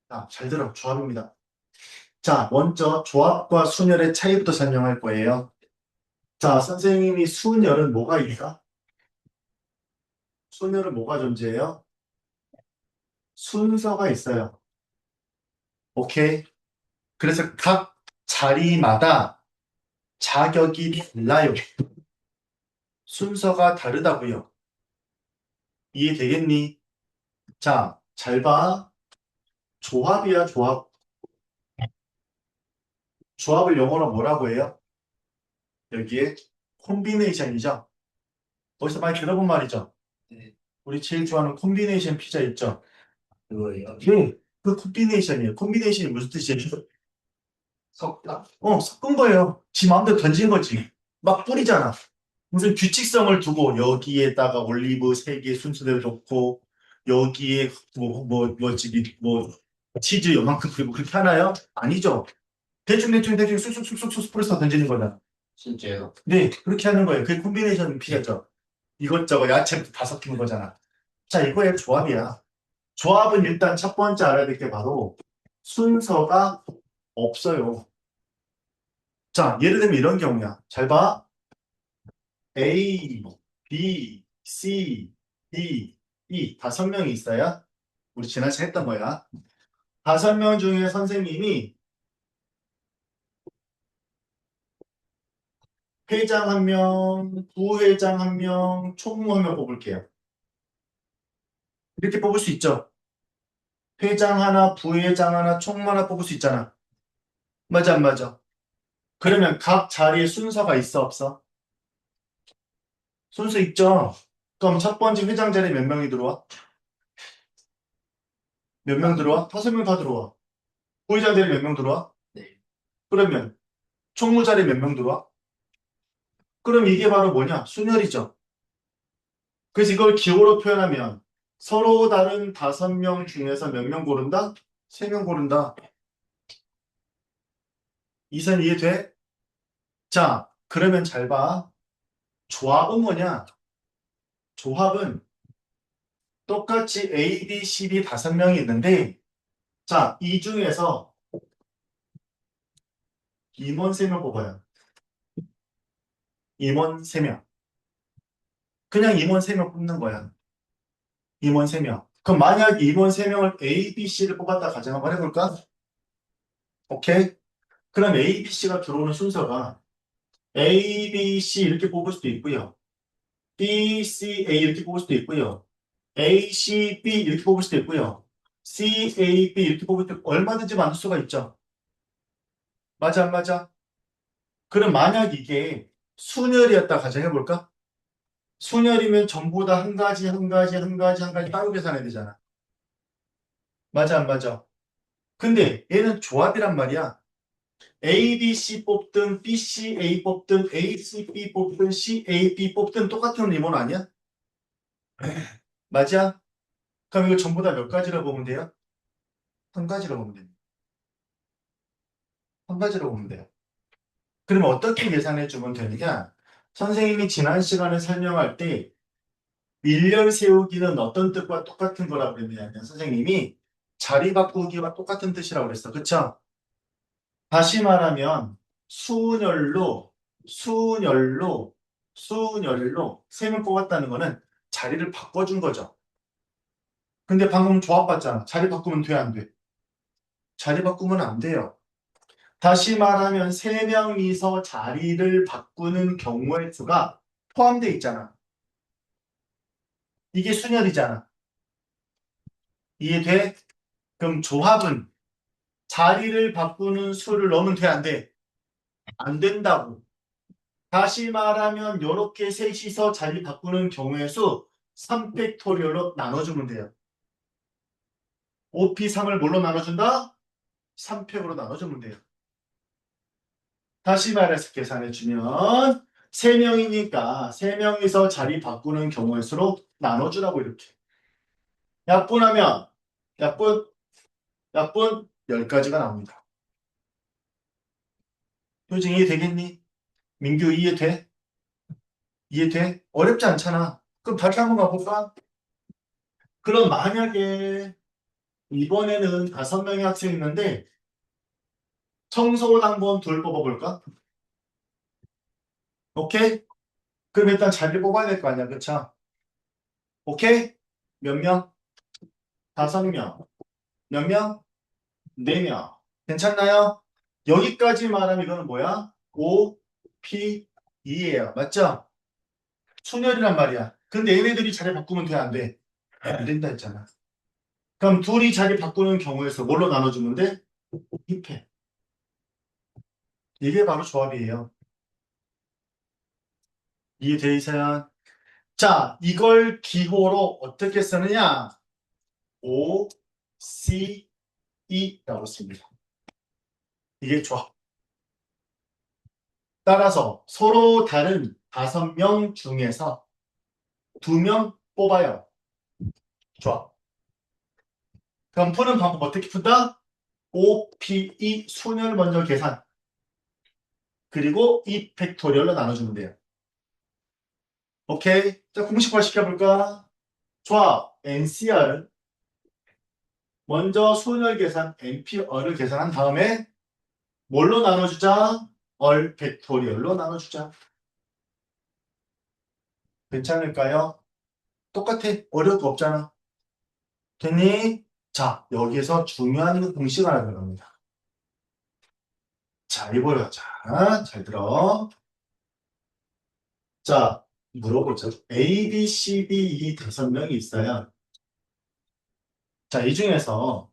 자, 잘 들어. 조합입니다. 자, 먼저 조합과 순열의 차이부터 설명할 거예요. 자, 선생님이 순열은 뭐가 있어? 순열은 뭐가 존재해요? 순서가 있어요. 오케이? 그래서 각 자리마다 자격이 달라요. 순서가 다르다고요. 이해되겠니? 자, 잘 봐. 조합이야, 조합. 조합을 영어로 뭐라고 해요? 여기에 콤비네이션이죠. 어디서 많이 들어본 말이죠? 네. 우리 제일 좋아하는 콤비네이션 피자 있죠? 그거예요. 네, 그 콤비네이션이에요. 콤비네이션이 무슨 뜻이에요? 섞다. 섞은 거예요. 지 마음대로 던진 거지. 막 뿌리잖아. 무슨 규칙성을 두고 여기에다가 올리브 3개 순서대로 넣고 여기에 뭐 치즈 요만큼 그리고 그렇게 하나요? 아니죠. 대충 쑥쑥쑥쑥 뿌려서 던지는 거다. 진짜요? 네, 그렇게 하는 거예요. 그게 콤비네이션 피자죠. 이것저것 야채부터 다 섞이는 거잖아. 자, 이거의 조합이야. 조합은 일단 첫 번째 알아야 될 게 바로 순서가 없어요. 자, 예를 들면 이런 경우야. 잘 봐. A, B, C, D, E 5명이 있어요. 우리 지난시간에 했던 거야. 5명 중에 선생님이 회장 1명, 부회장 1명, 총무 1명 뽑을게요. 이렇게 뽑을 수 있죠. 회장 하나, 부회장 하나, 총무 하나 뽑을 수 있잖아. 맞아, 안 맞아? 그러면 각 자리에 순서가 있어, 없어? 순서 있죠? 그럼 첫 번째 회장 자리에 몇 명이 들어와? 몇 명 들어와? 5명 다 들어와. 부회장 자리에 몇 명 들어와? 네. 그러면 총무 자리에 몇 명 들어와? 그럼 이게 바로 뭐냐? 순열이죠. 그래서 이걸 기호로 표현하면 서로 다른 5명 중에서 몇 명 고른다? 3명 고른다. 이선 이해돼? 자, 그러면 잘 봐. 조합은 뭐냐? 조합은 똑같이 A, B, C, D 5명이 있는데 자, 이 중에서 임원 3명 뽑아요. 임원 3명. 그냥 임원 3명 뽑는 거야. 임원 3명. 그럼 만약 임원 3명을 A, B, C를 뽑았다 가정 한번 해볼까? 오케이? 그럼 A, B, C가 들어오는 순서가 A, B, C 이렇게 뽑을 수도 있고요. B, C, A 이렇게 뽑을 수도 있고요. A, C, B 이렇게 뽑을 수도 있고요. C, A, B 이렇게 뽑을 때 얼마든지 만들 수가 있죠. 맞아, 안 맞아? 그럼 만약 이게 순열이었다 가정해볼까? 순열이면 전부 다 한 가지, 한 가지, 한 가지, 한 가지 따로 계산해야 되잖아. 맞아, 안 맞아? 근데 얘는 조합이란 말이야. A, B, C 뽑든 B, C, A 뽑든 A, C, B 뽑든 C, A, B 뽑든 똑같은 리본 아니야? 맞아? 그럼 이거 전부 다 몇 가지로 보면 돼요? 한 가지로 보면 돼요. 한 가지로 보면 돼요. 그러면 어떻게 계산해 주면 되느냐? 선생님이 지난 시간에 설명할 때 일렬 세우기는 어떤 뜻과 똑같은 거라고 그랬냐면 선생님이 자리 바꾸기와 똑같은 뜻이라고 그랬어. 그쵸? 다시 말하면 수열로 수열로 수열로 세 명 뽑았다는 거는 자리를 바꿔준 거죠. 근데 방금 조합 봤잖아. 자리 바꾸면 돼, 안 돼? 자리 바꾸면 안 돼요. 다시 말하면 세 명이서 자리를 바꾸는 경우의 수가 포함되어 있잖아. 이게 순열이잖아. 이해돼? 그럼 조합은 자리를 바꾸는 수를 넣으면 돼, 안 돼? 안 된다고. 다시 말하면 이렇게 셋이서 자리 바꾸는 경우의 수 3팩토리얼로 나눠주면 돼요. 5P3을 뭘로 나눠준다? 3팩으로 나눠주면 돼요. 다시 말해서 계산해주면 3명이니까 3명이서 자리 바꾸는 경우의 수로 나눠주라고 이렇게. 약분하면 약분, 약분 10가지가 나옵니다. 효진 이해되겠니? 민규 이해돼? 이해돼? 어렵지 않잖아. 그럼 다시 한번 가볼까? 그럼 만약에 이번에는 5명의 학생이 있는데 청소를 한번 둘 뽑아볼까? 오케이? 그럼 일단 자리를 뽑아야 될 거 아니야, 그쵸? 오케이? 몇 명? 5명. 몇 명? 4명. 괜찮나요? 여기까지 말하면 이거는 뭐야? O, P, E예요. 맞죠? 순열이란 말이야. 근데 얘네들이 자리 바꾸면 돼, 안 돼? 안 된다 했잖아. 그럼 둘이 자리 바꾸는 경우에서 뭘로 나눠주면 돼? 힙해. 이게 바로 조합이에요. 이해돼 있어요? 자, 이걸 기호로 어떻게 쓰느냐? O, C, E라고 씁니다. 이게 조합. 따라서 서로 다른 5명 중에서 2명 뽑아요. 조합. 그럼 푸는 방법 어떻게 푼다? O, P, E 순열 먼저 계산. 그리고 E 팩토리얼로 나눠주면 돼요. 오케이. 자, 공식화 시켜볼까? 조합 NCR은 먼저 순열 계산 NPR을 계산한 다음에 뭘로 나눠주자? 얼 팩토리얼로 나눠주자. 괜찮을까요? 똑같아. 어려울 거 없잖아. 됐니? 자, 여기서 중요한 공식 하나 들어갑니다. 자, 이거요. 자, 잘 들어. 자, 물어보자. A, B, C, D 이 5명이 있어요. 자, 이 중에서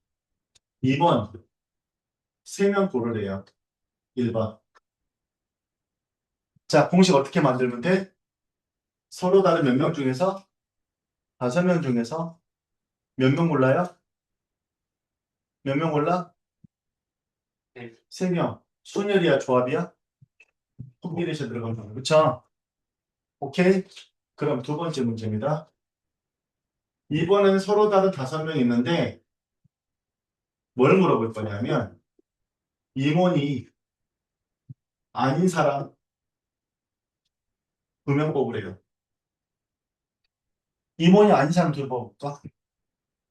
2번 3명 고르래요. 1번. 자, 공식 어떻게 만들면 돼? 서로 다른 몇 명 중에서 5명 중에서 몇 명 골라요? 몇 명 골라? 3명. 순열이야, 조합이야? 콤비네이션 들어가는 거. 그쵸? 오케이? 그럼 두 번째 문제입니다. 이번엔 서로 다른 5명 있는데 뭘 물어볼 거냐면 임원이 아닌 사람 2명 뽑으래요. 임원이 아닌 사람 2명 뽑을까?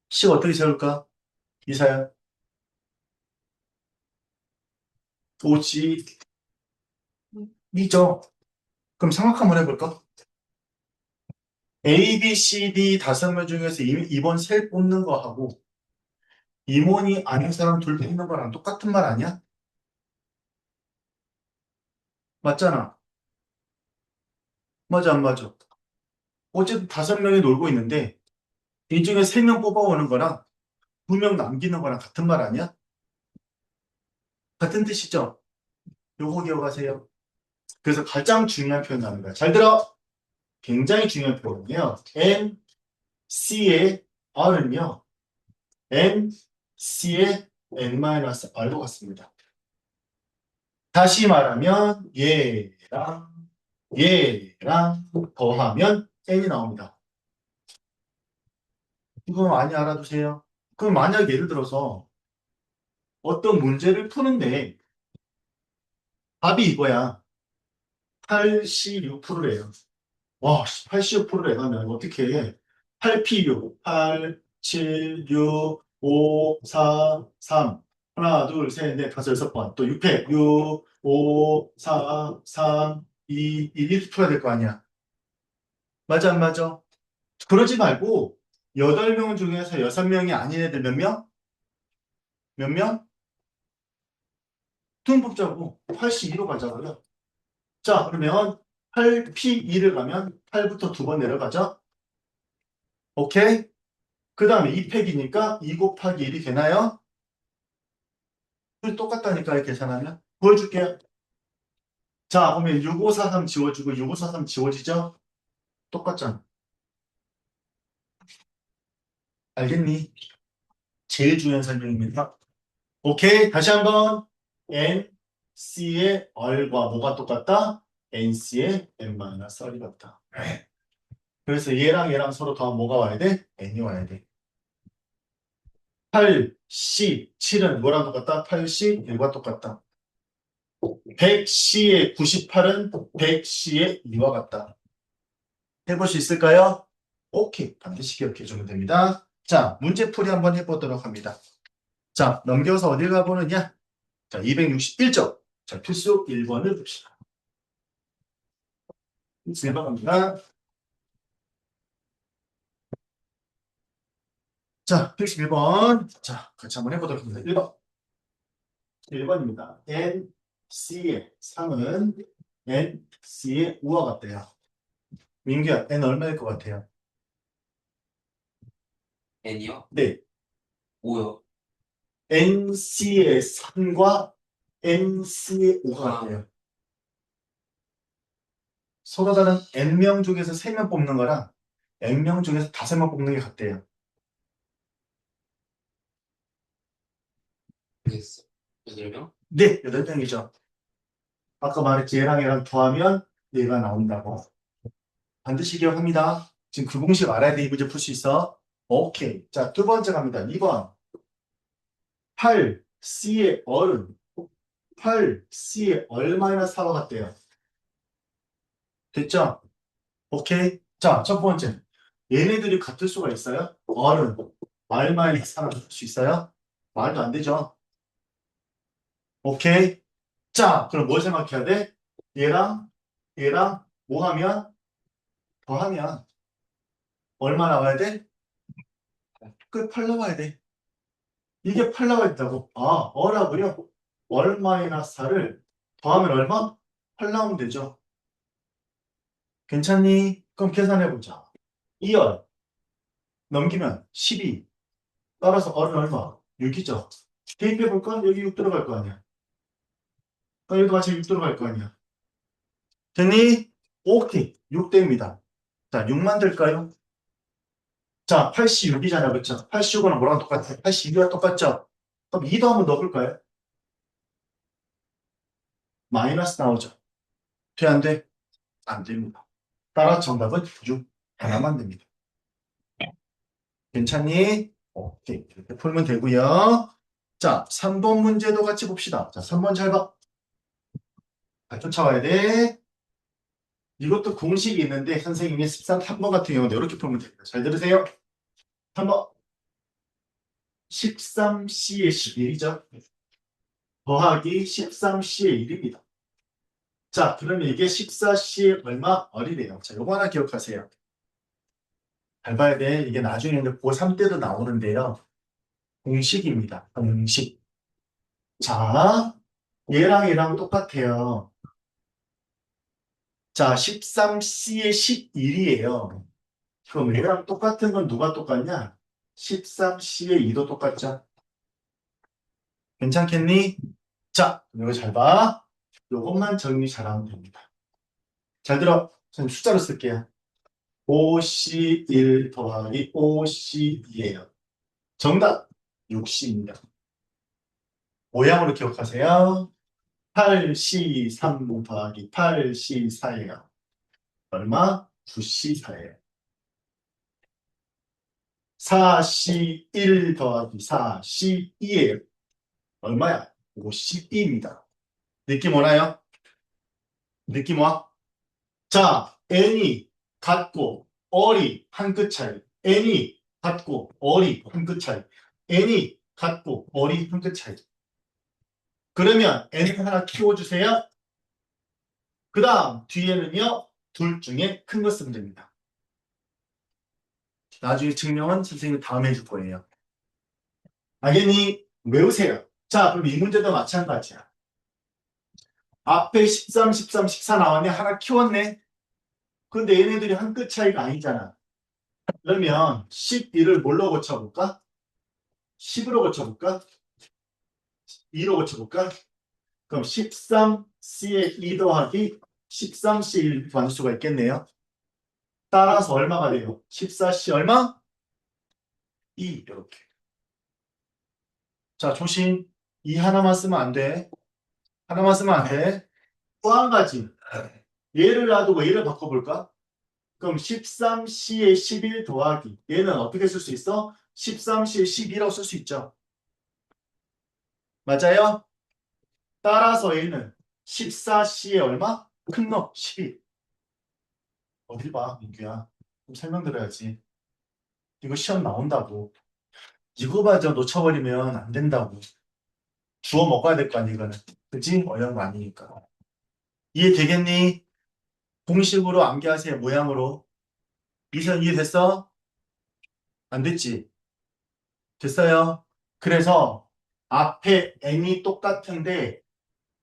식 어떻게 세울까? 이사야. 오지 이죠. 그럼 상황 한번 해볼까? A, B, C, D 5명 중에서 임원 셋 뽑는 거 하고 임원이 아닌 사람 둘 뽑는 거랑 똑같은 말 아니야? 맞잖아. 맞아 안 맞아? 어쨌든 5명이 놀고 있는데 이 중에 3명 뽑아오는 거랑 2명 남기는 거랑 같은 말 아니야? 같은 뜻이죠? 요거 기억하세요. 그래서 가장 중요한 표현 나는 거야. 잘 들어! 굉장히 중요한 표현이에요. M, C의 R은요. M, C의 N-R과 같습니다. 다시 말하면 얘랑 더하면 N이 나옵니다. 이거 많이 알아두세요. 그럼 만약 예를 들어서 어떤 문제를 푸는데 답이 이거야. 86%래요. 와, 86%래 하면 어떻게 해? 8P6, 8, 7, 6, 5, 4, 3. 하나, 둘, 셋, 넷, 다섯, 여섯 번. 또 6회, 6, 5, 4, 3, 2, 1, 이렇게 풀어야 될 거 아니야. 맞아, 안 맞아? 그러지 말고 8명 중에서 6명이 아닌 애들 몇 명? 몇 명? 등 뽑자고 82로 가자고요. 자, 그러면 8P2를 가면 8부터 2번 내려가죠. 오케이? 그 다음에 2팩이니까 2 곱하기 1이 되나요? 똑같다니까요, 계산하면. 보여줄게요. 자, 그러면 6543 지워주고 6543 지워지죠? 똑같잖아. 알겠니? 제일 중요한 설명입니다. 오케이, 다시 한번. N, C의 R과 뭐가 똑같다? NC의 N-R이 같다. 그래서 얘랑 서로 더하면 뭐가 와야 돼? N이 와야 돼. 8, C, 7은 뭐랑 똑같다? 8C, 1과 똑같다. 100C의 98은 100C의 2와 같다. 해볼 수 있을까요? 오케이. 반드시 기억해 주면 됩니다. 자, 문제풀이 한번 해보도록 합니다. 자, 넘겨서 어딜 가보느냐? 자, 261점. 자, 필수 1번을 봅시다. 필수 1번 갑니다. 자, 필수 1번. 자, 같이 한번 해보도록 합니다. 1번. 1번입니다. NC의 3은 NC의 우와 같대요. 민규야, N 얼마일 것 같아요? N이요? 네. 5요. NC의 3과 NC의 5가 같대요. 서로 다른 N명 중에서 3명 뽑는 거랑 N명 중에서 5명 뽑는 게 같대요. 알겠어. 8명? 네, 8명이죠. 아까 말했지, 얘랑 얘랑 더하면 얘가 나온다고. 반드시 기억합니다. 지금 그 공식 알아야 돼. 이 문제 풀 수 있어. 오케이. 자, 두 번째 갑니다. 2번. 8C의 얼은 8C의 얼마나 4와 같대요. 됐죠? 오케이. 자, 첫 번째. 얘네들이 같을 수가 있어요? 얼은 얼마나 4를 같을 수 있어요? 말도 안 되죠. 오케이. 자, 그럼 뭘 생각해야 돼? 얘랑 뭐 하면? 더하면 얼마 나와야 돼? 끝 8 나와야 돼. 이게 8 나와 있다고. 아, 어라고요? 월 마이너스 4를 더하면 얼마? 8 나오면 되죠. 괜찮니? 그럼 계산해보자. 2월 넘기면 12. 따라서 얼은 얼마? 6이죠. 대입해볼까? 여기 6 들어갈 거 아니야. 여기도 같이 6 들어갈 거 아니야. 됐니? 오케이. 6대입니다. 자, 6 만들까요? 자, 86이잖아. 그쵸? 86은 뭐랑 똑같아? 82와 똑같죠? 그럼 2도 한번 넣어볼까요? 마이너스 나오죠. 돼, 안 돼? 안 됩니다. 따라 정답은 6. 하나만 됩니다. 괜찮니? 오케이. 이렇게 풀면 되고요. 자, 3번 문제도 같이 봅시다. 자, 3번 잘 봐. 잘 쫓아와야 돼. 이것도 공식이 있는데 선생님이 3번 같은 경우는 이렇게 풀면 됩니다. 잘 들으세요. 3번. 13C의 11이죠. 더하기 13C의 1입니다. 자, 그러면 이게 14C의 얼마? 어리래요. 자, 요거 하나 기억하세요. 잘 봐야 돼. 이게 나중에 이제 고3 때도 나오는데요. 공식입니다. 공식. 자, 얘랑 똑같아요. 자, 13C의 11이에요. 그럼 얘랑 똑같은 건 누가 똑같냐? 13C의 2도 똑같죠? 괜찮겠니? 자, 이거 잘 봐. 이것만 정리 잘하면 됩니다. 잘 들어. 저는 숫자로 쓸게요. 5C1 더하기 5C2예요. 정답 60입니다. 모양으로 기억하세요. 8C3 더하기 8C4예요. 얼마? 9C4예요. 4C1 더하기 4C2예요. 얼마야? 52입니다. 느낌 오나요? 느낌 와? 자, n이 같고 어리 한 끗 차이. n이 같고 어리 한 끗 차이. n이 같고 어리 한 끗 차이. 그러면 n 하나 키워주세요. 그 다음 뒤에는요. 둘 중에 큰 거 쓰면 됩니다. 나중에 증명은 선생님이 다음에 해줄 거예요. 알겠니? 외우세요. 자, 그럼 이 문제도 마찬가지야. 앞에 13, 13, 14 나왔네. 하나 키웠네. 근데 얘네들이 한 끗 차이가 아니잖아. 그러면 11을 뭘로 고쳐볼까? 10으로 고쳐볼까? 2로 고쳐볼까? 그럼 13C의 2 더하기 13C 1 구할 수가 있겠네요. 따라서 얼마가 돼요? 14C 얼마? 2 이렇게. 자, 조심. 이 하나만 쓰면 안 돼. 하나만 쓰면 안 돼. 또 한 가지. 얘를 놔두고 얘를 바꿔볼까? 그럼 13C의 11 더하기 얘는 어떻게 쓸 수 있어? 13C의 12라고 쓸 수 있죠. 맞아요? 따라서 얘는 14C의 얼마? 큰 놈, 12. 어딜 봐, 민규야. 좀 설명 들어야지. 이거 시험 나온다고. 이거마저 놓쳐버리면 안 된다고. 주워 먹어야 될 거 아니, 이거는. 그치? 어려운 거 아니니까. 이해되겠니? 공식으로 암기하세요, 모양으로. 이선 이해됐어? 안 됐지? 됐어요? 그래서 앞에 n이 똑같은데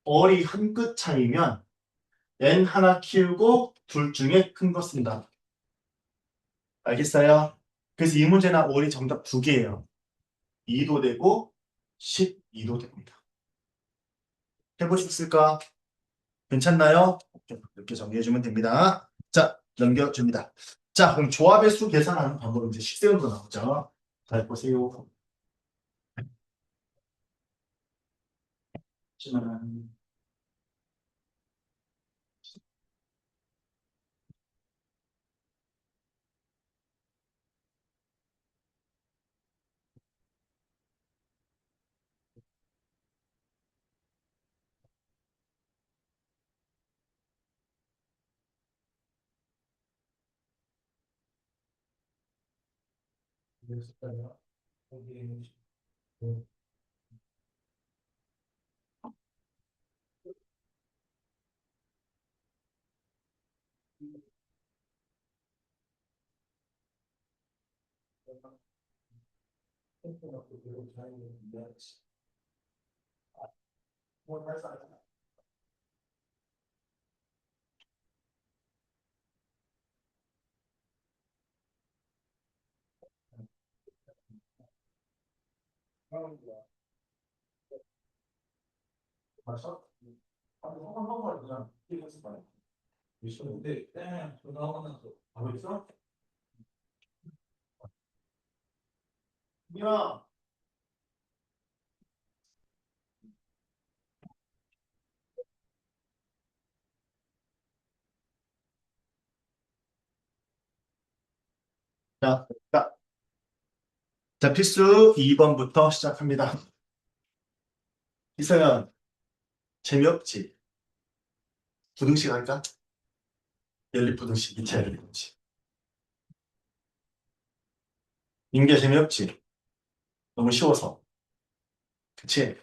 얼이 한 끗 차이면 n 하나 키우고 둘 중에 큰 거 쓴다. 알겠어요? 그래서 이 문제는 얼이 정답 두 개예요. 2도 되고 12도 됩니다. 해보셨을까? 괜찮나요? 이렇게 정리해주면 됩니다. 자, 넘겨줍니다. 자, 그럼 조합의 수 계산하는 방법은 이제 식세우로 나오죠. 잘 보세요. 하지만 야, 자, 자, 자, 필수 2번부터 시작합니다. 이서연, 재미없지? 부등식 할까? 연립부등식, 2차 연립부등식. 인계 재미없지? 너무 쉬워서. 그치?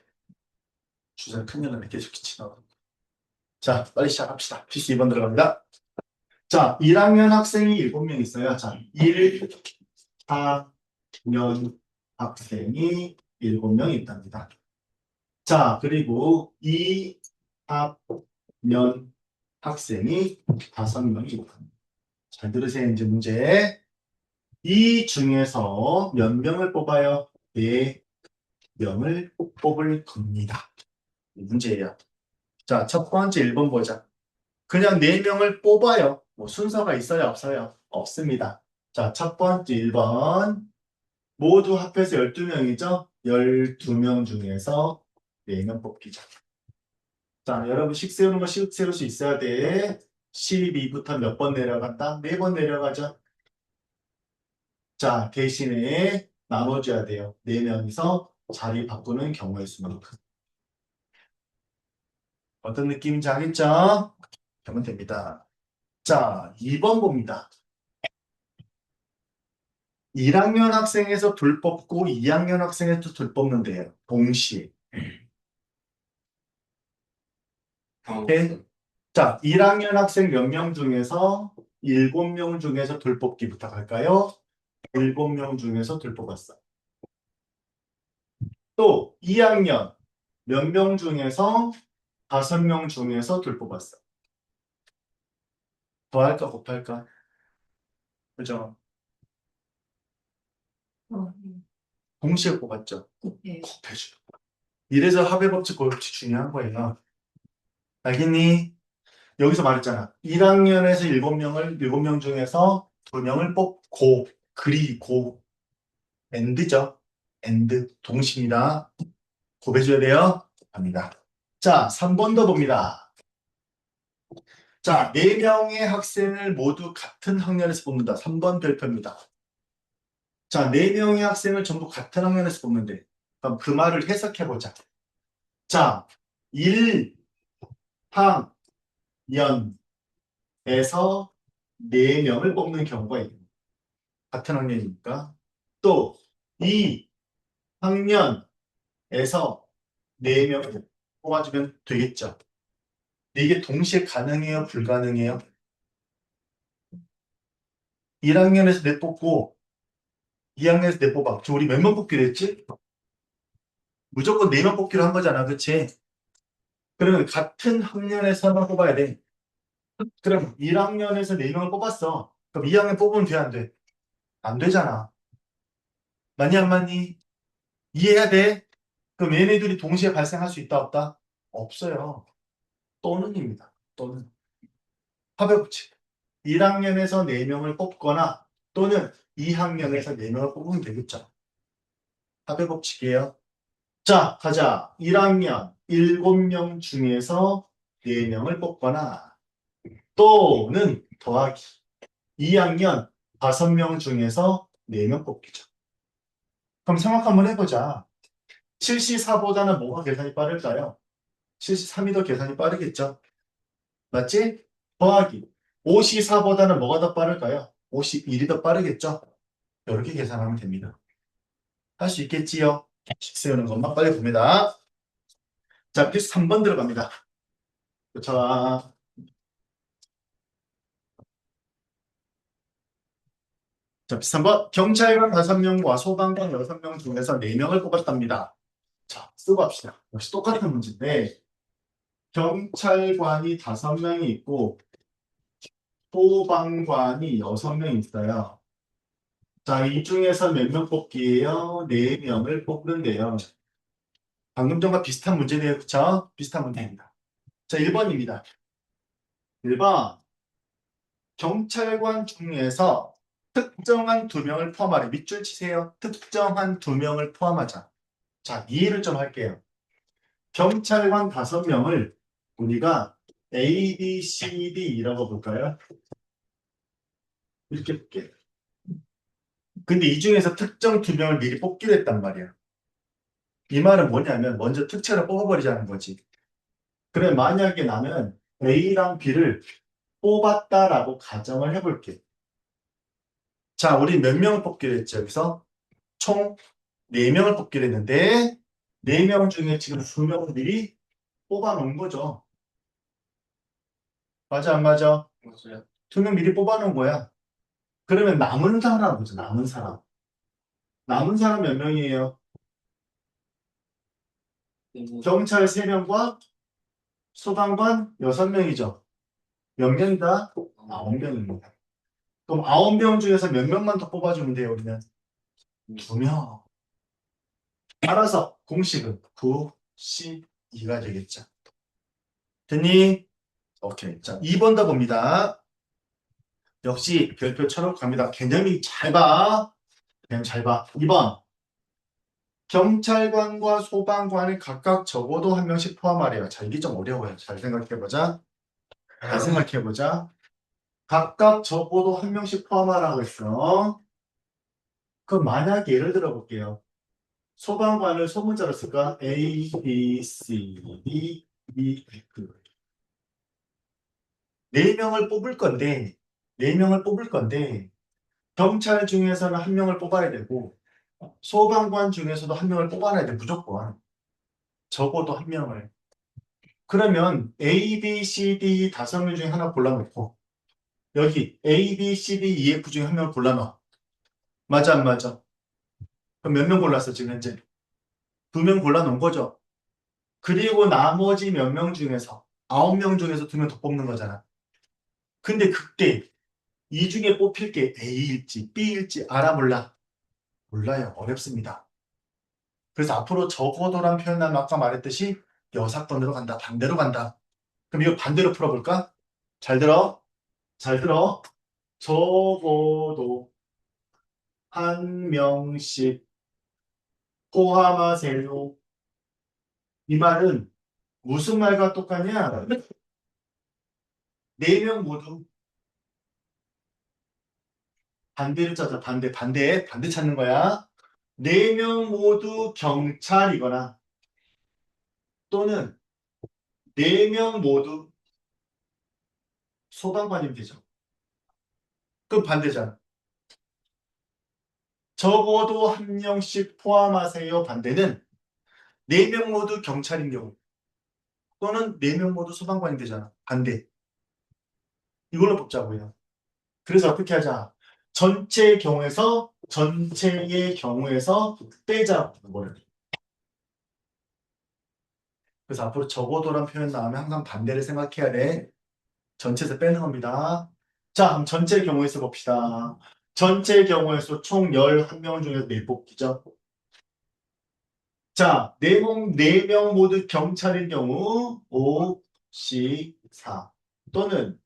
주제는 큰 년은 계속 기치나. 자, 빨리 시작합시다. 필수 2번 들어갑니다. 자, 1학년 학생이 7명 있어요. 자, 1, 4년 학생이 7명 있답니다. 자, 그리고 2, 4년 학생이 5명이 있답니다. 잘 들으세요, 이제 문제. 이 중에서 몇 명을 뽑아요? 4명을 뽑을 겁니다. 이 문제예요. 자, 첫 번째 1번 보자. 그냥 4명을 뽑아요. 뭐 순서가 있어요, 없어요? 없습니다. 자, 첫 번째 1번. 모두 합해서 12명이죠? 12명 중에서 4명 뽑기죠. 자, 여러분 식 세우는 거 식 세울 수 있어야 돼. 12부터 몇 번 내려간다? 4번 내려가죠. 자, 대신에 나눠줘야 돼요. 4명이서 자리 바꾸는 경우의 수만큼. 어떤 느낌인지 알겠죠? 그러면 됩니다. 자, 2번 봅니다. 1학년 학생에서 둘 뽑고 2학년 학생에서 둘 뽑는데요. 동시에. 오케이? 자, 1학년 학생 몇 명 중에서 7명 중에서 둘 뽑기 부탁할까요? 7명 중에서 둘 뽑았어. 또 2학년 몇 명 중에서 5명 중에서 둘 뽑았어. 더할까 곱할까? 그죠? 동시에 뽑았죠. 네. 곱해줘. 이래서 합의 법칙 고법칙 중요한 거예요. 알겠니? 여기서 말했잖아. 1학년에서 7명 중에서 2명을 뽑고, 그리고, 엔드죠. 엔드, 동시입니다. 곱해줘야 돼요. 갑니다. 자, 3번 더 봅니다. 자, 4명의 학생을 모두 같은 학년에서 뽑는다. 3번 별표입니다. 자, 4명의 학생을 전부 같은 학년에서 뽑는데, 그럼 그 말을 해석해보자. 자, 1학년에서 4명을 뽑는 경우가 있는 같은 학년이니까 또 이 학년에서 4명을 뽑아주면 되겠죠. 근데 이게 동시에 가능해요? 불가능해요? 1학년에서 내 뽑고 2학년에서 내 뽑아. 저 우리 몇 명 뽑기로 했지? 무조건 4명 뽑기로 한 거잖아. 그치? 그러면 같은 학년에서만 뽑아야 돼. 그럼 1학년에서 4명을 뽑았어. 그럼 2학년 뽑으면 돼, 안 돼? 안 되잖아. 맞니, 안 맞니? 이해해야 돼? 그럼 얘네들이 동시에 발생할 수 있다, 없다? 없어요. 또는입니다. 또는. 합의 법칙. 1학년에서 4명을 뽑거나 또는 2학년에서 4명을 뽑으면 되겠죠. 합의 법칙이에요. 자, 가자. 1학년 7명 중에서 4명을 뽑거나 또는 더하기 2학년 5명 중에서 4명 뽑기죠. 그럼 생각 한번 해보자. 74보다는 뭐가 계산이 빠를까요? 73이 더 계산이 빠르겠죠? 맞지? 더하기 54보다는 뭐가 더 빠를까요? 51이 더 빠르겠죠? 이렇게 계산하면 됩니다. 할 수 있겠지요? 식 세우는 것만 빨리 봅니다. 자, 필수 3번 들어갑니다. 자, 자, 3번. 경찰관 5명과 소방관 6명 중에서 4명을 뽑았답니다. 자, 쓰고 합시다. 역시 똑같은 문제인데, 경찰관이 5명이 있고, 소방관이 6명 있어요. 자, 이 중에서 몇 명 뽑기예요? 4명을 뽑는데요. 방금 전과 비슷한 문제네요. 그쵸? 비슷한 문제입니다. 자, 1번입니다. 1번. 경찰관 중에서 특정한 2명을 포함하래. 밑줄 치세요. 특정한 2명을 포함하자. 자, 이해를 좀 할게요. 경찰관 5명을 우리가 A, B, C, D라고 볼까요? 이렇게 볼게요. 근데 이 중에서 특정 2명을 미리 뽑기로 했단 말이야. 이 말은 뭐냐면 먼저 특채를 뽑아버리자는 거지. 그래, 만약에 나는 A랑 B를 뽑았다라고 가정을 해볼게. 자, 우리 몇 명을 뽑기로 했죠? 여기서 총 4명을 뽑기로 했는데 4명 중에 지금 2명을 미리 뽑아놓은 거죠. 맞아, 안 맞아? 맞아요. 2명 미리 뽑아놓은 거야. 그러면 남은 사람 보자. 남은 사람. 남은 사람 몇 명이에요? 경찰 3명과 소방관 6명이죠. 몇 명이다? 9명입니다. 그럼 9명 중에서 몇 명만 더 뽑아주면 돼요, 우리는? 2명. 따라서 공식은 9, 12가 되겠죠. 됐니? 오케이. 자, 2번 더 봅니다. 역시 별표처럼 갑니다. 개념이 잘 봐. 개념 잘 봐. 2번. 경찰관과 소방관을 각각 적어도 한 명씩 포함하래요. 자, 이게 좀 어려워요. 잘 생각해보자. 잘 생각해보자. 각각 적어도 한 명씩 포함하라고 했어. 그럼 만약에 예를 들어 볼게요. 소방관을 소문자로 쓸까? A, B, C, D, E, F. 4명을 뽑을 건데, 4명을 뽑을 건데, 경찰 중에서는 한 명을 뽑아야 되고, 소방관 중에서도 한 명을 뽑아놔야 돼, 무조건. 적어도 한 명을. 그러면 A, B, C, D 5명 중에 하나 골라놓고, 여기 A, B, C, D, E, F 중에 한 명을 골라놔. 맞아, 안 맞아? 그럼 몇 명 골랐어, 지금 현재? 2명 골라놓은 거죠. 그리고 나머지 몇 명 중에서, 9명 중에서 2명 더 뽑는 거잖아. 근데 그때 이 중에 뽑힐 게 A일지 B일지 알아 몰라? 몰라요. 어렵습니다. 그래서 앞으로 적어도란 표현은 아까 말했듯이 여사건으로 간다. 반대로 간다. 그럼 이거 반대로 풀어볼까? 잘 들어. 잘 들어. 적어도 한 명씩 포함하세요. 이 말은 무슨 말과 똑같냐? 4명 모두 반대를 찾아. 반대 찾는 거야. 4명 모두 경찰이거나 또는 4명 모두 소방관이면 되죠. 그럼 반대잖아. 적어도 한 명씩 포함하세요. 반대는 4명 모두 경찰인 경우 또는 4명 모두 소방관이 되잖아. 반대. 이걸로 뽑자고요. 그래서 어떻게 하자? 전체의 경우에서 빼자. 뭘. 그래서 앞으로 적어도란 표현 나오면 항상 반대를 생각해야 돼. 전체에서 빼는 겁니다. 자, 그럼 전체 경우에서 봅시다. 전체 경우에서 총 11명 중에서 4 뽑기죠. 자, 4명 모두 경찰인 경우 5, 4 또는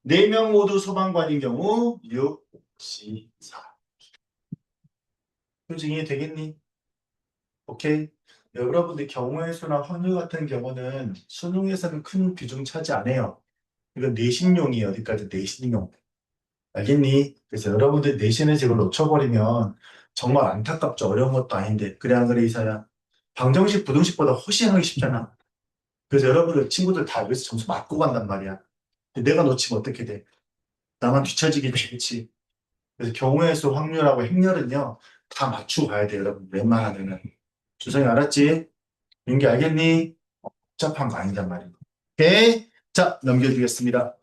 4명 모두 소방관인 경우 6, 4. 표정이 되겠니? 오케이. 여러분들 경우의 수나 확률 같은 경우는 수능에서는 큰 비중 차지 안 해요. 이건 내신용이에요. 어디까지 내신용. 알겠니? 그래서 여러분들 내신에서 이걸 놓쳐버리면 정말 안타깝죠. 어려운 것도 아닌데. 그래 안 그래 이사야? 방정식, 부등식보다 훨씬 하기 쉽잖아. 그래서 여러분들 친구들 다 여기서 점수 맞고 간단 말이야. 근데 내가 놓치면 어떻게 돼? 나만 뒤처지게 되겠지. 그래서 경우의 수 확률하고 행렬은요. 다 맞추고 가야 돼요. 여러분 웬만하면은. 주성이 알았지? 민기 알겠니? 복잡한 거 아니단 말이야. 오케이? 자, 넘겨드리겠습니다.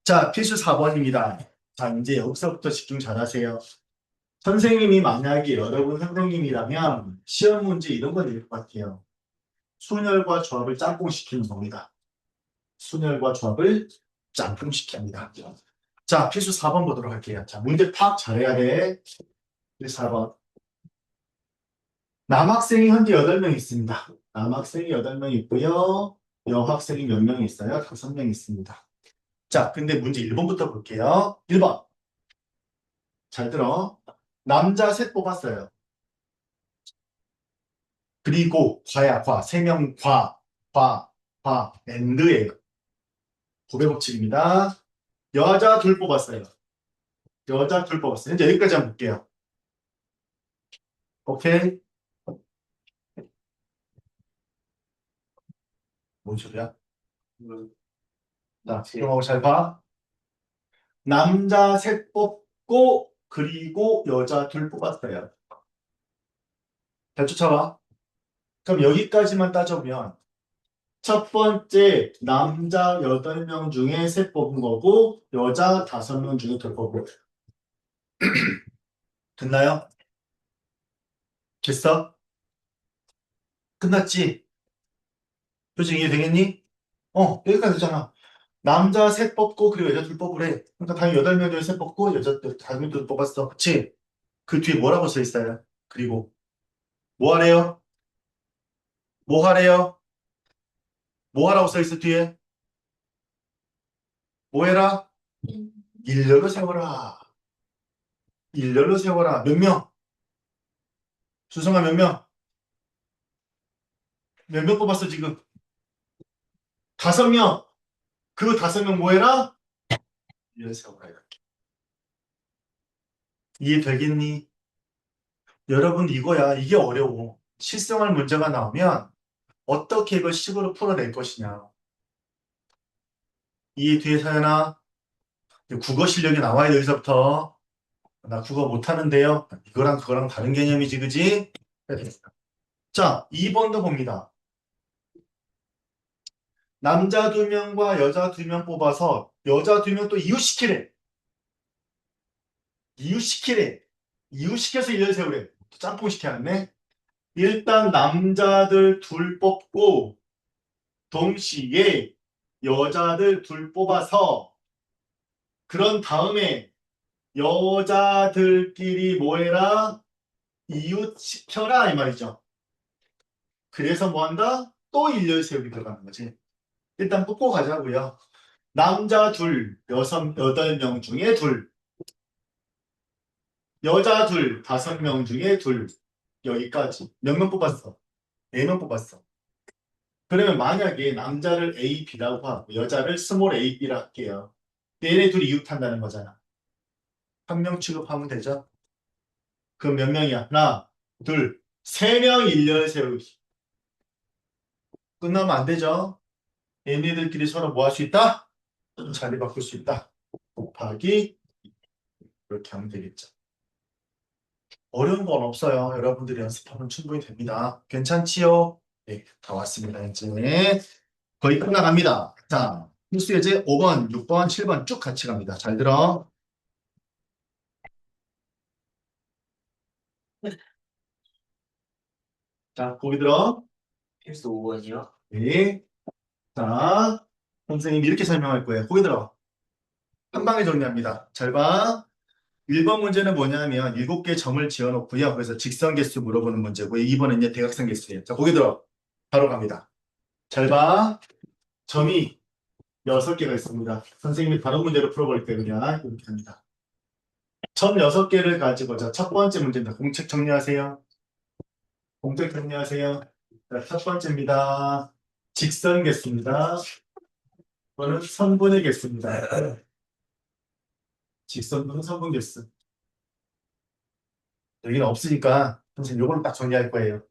자, 필수 4번입니다. 자, 이제 여기서부터 집중 잘하세요. 선생님이 만약에 여러분 선생님이라면 시험 문제 이런 거 낼 것 같아요. 순열과 조합을 짬뽕시키는 겁니다. 순열과 조합을 짬뽕시킵니다. 자, 필수 4번 보도록 할게요. 자, 문제 파악 잘해야 돼. 필수 4번. 남학생이 현재 8명 있습니다. 남학생이 8명 있고요. 여학생이 몇 명 있어요? 5명 있습니다. 자, 근데 문제 1번부터 볼게요. 1번. 잘 들어. 남자 셋 뽑았어요. 그리고 과야, 과. 3명 엔드예요. 고배 법칙입니다. 여자 둘 뽑았어요. 여자 둘 뽑았어요. 이제 여기까지 한번 볼게요. 오케이? 뭔 소리야? 자, 집중하고 잘 봐. 남자 셋 뽑고 그리고 여자 둘 뽑았어요. 잘 쫓아봐. 그럼 여기까지만 따져보면 첫 번째 남자 8명 중에 셋 뽑은 거고 여자 5명 중에 둘 뽑은 거예요. 됐나요? 됐어? 끝났지? 표정 이해되겠니? 여기까지 됐잖아. 남자 셋 뽑고 그리고 여자 둘 뽑으래. 그러니까 당연히 8명 중에 셋 뽑고 여자 5명 둘 뽑았어. 그치? 그 뒤에 뭐라고 써 있어요? 그리고 뭐 하래요? 뭐 하래요? 뭐 하라고 써 있어 뒤에? 뭐 해라? 일렬로 세워라. 일렬로 세워라. 몇 명? 수성아 몇 명? 몇 명 뽑았어 지금? 5명. 그 5명 뭐 해라? 일렬로 세워라. 이렇게. 이해되겠니? 여러분 이거야. 이게 어려워. 실생활 문제가 나오면 어떻게 이걸 식으로 풀어낼 것이냐. 이해돼 서연아? 국어 실력이 나와야 돼, 여기서부터. 나 국어 못하는데요. 이거랑 그거랑 다른 개념이지, 그지? 자, 2번도 봅니다. 남자 2명과 여자 2명 뽑아서 여자 2명 또 이웃시키래. 이웃시키래. 이웃시켜서 일을 세우래. 또 짬뽕 시켜놨네. 일단 남자들 둘 뽑고 동시에 여자들 둘 뽑아서 그런 다음에 여자들끼리 뭐해라? 이웃시켜라 이 말이죠. 그래서 뭐한다? 또 일렬 세우기 들어가는 거지. 일단 뽑고 가자고요. 남자 둘, 8명 중에 둘. 여자 둘, 5명 중에 둘. 여기까지. 몇 명 뽑았어? 4명 뽑았어. 그러면 만약에 남자를 A, B라고 하고 여자를 스몰 A, B라 할게요. 얘네 둘이 이웃한다는 거잖아. 한 명 취급하면 되죠? 그럼 몇 명이야? 하나, 둘, 3명 일렬 세우기. 끝나면 안 되죠? 얘네들끼리 서로 뭐 할 수 있다? 자리 바꿀 수 있다. 곱하기 이렇게 하면 되겠죠. 어려운 건 없어요. 여러분들이 연습하면 충분히 됩니다. 괜찮지요? 네, 다 왔습니다. 이제 거의 끝나갑니다. 자, 필수 예제 5번, 6번, 7번 쭉 같이 갑니다. 잘 들어. 자, 보기 들어. 필수 5번이요? 네. 자, 선생님이 이렇게 설명할 거예요. 보기 들어. 한 방에 정리합니다. 잘 봐. 1번 문제는 뭐냐면 7개 점을 지어놓고요. 그래서 직선 개수 물어보는 문제고 2번은 이제 대각선 개수예요. 자, 보기 들어. 바로 갑니다. 잘 봐. 점이 6개가 있습니다. 선생님이 다른 문제로 풀어볼 때 그냥 이렇게 합니다. 점 6개를 가지고 자, 첫 번째 문제입니다. 공책 정리하세요. 공책 정리하세요. 자, 첫 번째입니다. 직선 개수입니다. 이거는 선분의 개수입니다. 직선분은 선분 개수. 여기는 없으니까 선생님 이걸로 딱 정리할 거예요.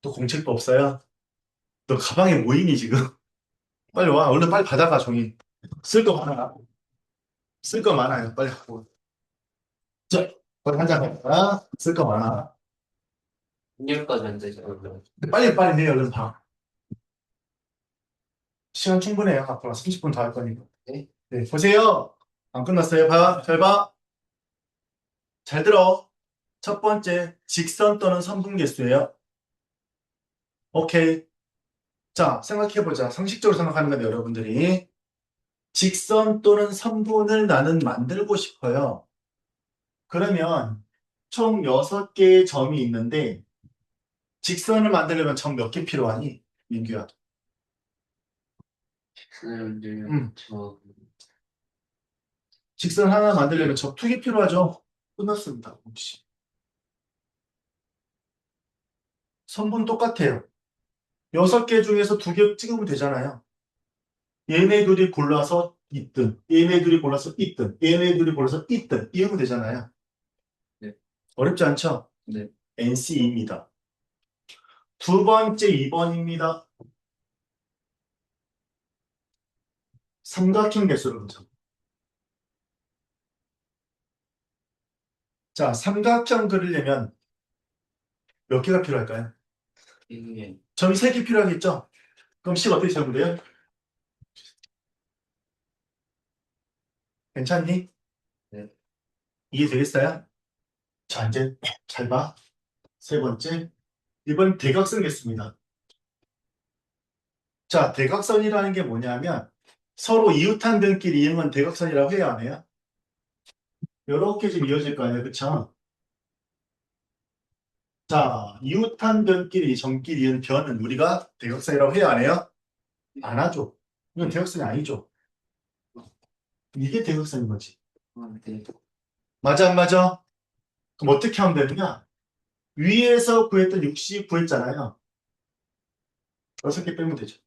또 공책도 없어요. 너 가방에 뭐 있니 지금? 빨리 와. 얼른 빨리 받아가 종이. 쓸 거 많아. 쓸 거 많아요. 빨리 갖고. 자, 빨리 한잔 해봐. 쓸 거 많아. 6일까지 안 되죠. 근데 빨리 내요. 얼른 봐. 시간 충분해요. 앞으로 30분 더 할 거니까. 네. 네, 보세요. 안 끝났어요. 봐. 잘 봐. 잘 들어. 첫 번째, 직선 또는 선분 개수예요. 오케이. 자, 생각해보자. 상식적으로 생각하는 건데, 여러분들이. 직선 또는 선분을 나는 만들고 싶어요. 그러면 총 6개의 점이 있는데, 직선을 만들려면 점 몇 개 필요하니? 민규야. 음. 직선 하나 만들려면 점 2개 필요하죠? 끝났습니다. 혹시. 선분 똑같아요. 6개 중에서 2개 찍으면 되잖아요. 얘네 둘이 골라서 있든, 얘네 둘이 골라서 있든, 얘네 둘이 골라서 있든, 이러면 되잖아요. 네. 어렵지 않죠? 네. NC입니다. 두 번째 2번입니다. 삼각형 개수를 보자. 자, 삼각형 그리려면 몇 개가 필요할까요? 이게 점이 3개 필요하겠죠? 그럼 식 어떻게 적으면 돼요? 괜찮니? 네. 이해되겠어요? 자, 이제 잘 봐. 세 번째. 이번 대각선 개수입니다. 자, 대각선이라는 게 뭐냐면 서로 이웃한 변끼리 이응은 대각선이라고 해야 하네요. 이렇게 좀 이어질 거 아니에요. 그쵸? 자, 이웃한 변끼리 점끼리 이은 변은 우리가 대각선이라고 해야 하네요. 안 하죠. 이건 대각선이 아니죠. 이게 대각선인 거지. 네. 맞아, 안 맞아? 그럼 어떻게 하면 되느냐? 위에서 구했던 60 구했잖아요. 6개 빼면 되죠.